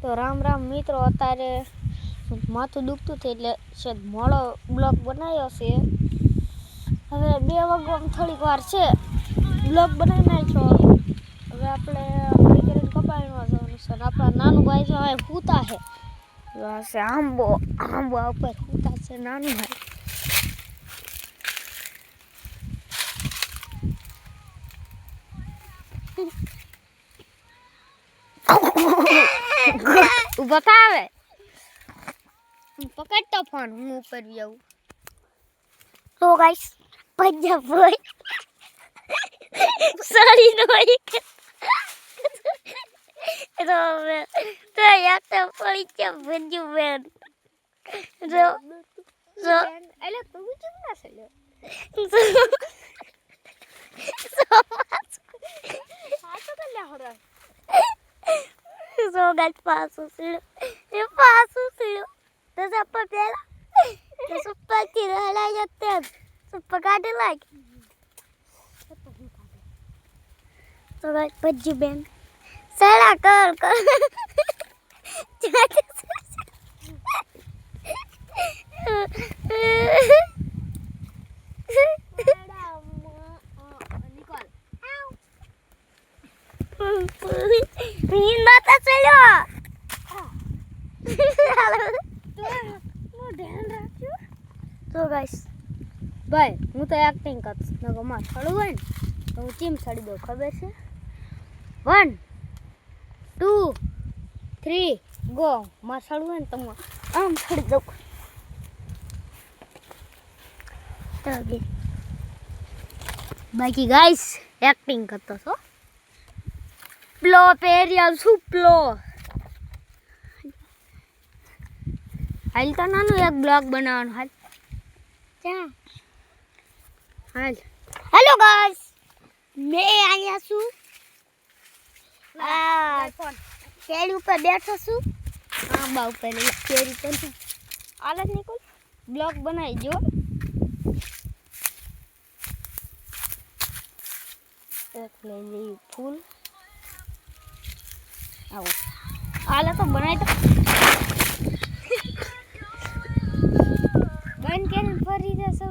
તો રામ રામ મિત્રો, અત્યારે માથું દુખતું હતું એટલે છે મોડો બ્લોગ બનાવ્યો છે. હવે 2 વાગવામાં થોડીક વાર છે, બ્લોગ બનાવી નાખ્યો. હવે આપણે હરિકેરણ કપાળમાં જવાનું છે. આપણા નાનું ભાઈ છે હવે સૂતા છે. છે આંબો ઉપર સૂતા છે નાનું ભાઈ. ઉભો થાવે, પકડતો ફોન, હું ઉપર જાઉં. તો ગાઈસ ભજ્યા ભાઈ સારી નોઈ રોવે તો યાર તો પડી કે ભજ્યું બેન રો એલે તું કેમ ના સલે આતો તો લે હરા સો ગાઈસ પાછું તો સપ્પા પેલા તો સપ્પા થી રહલા જતે સપ્પા કાઢે લાગ તો ગાઈસ ભજ્યું બેન સડા કર તો ગાઈસ ભાઈ હું તો એક્ટિંગ કરું નકો માં છડું હોય ને તો હું ચીમ છડી દઉં, ખબર છે? 1 2 3 ગો. માં છડું હોય ને તો હું આમ છડી દઉં. બાકી ગાઈસ એક્ટિંગ કરતો છો. પ્લો પેરિયલ સુપ્લો હાલ તો નાનું એક બ્લોગ બનાવવાનું. હાલ ક્યાં હાલ. હેલો ગાઈસ, મેં અહીંયા છું, કેરી ઉપર બેઠો છું. આંબા ઉપર કેરી પર હાલત નહીં કોઈ બ્લોગ બનાવી જો. એક લઈ લઈ ફૂલ આવું હાલે તો બનાવી તો બંધ કરીને ફરી જશે.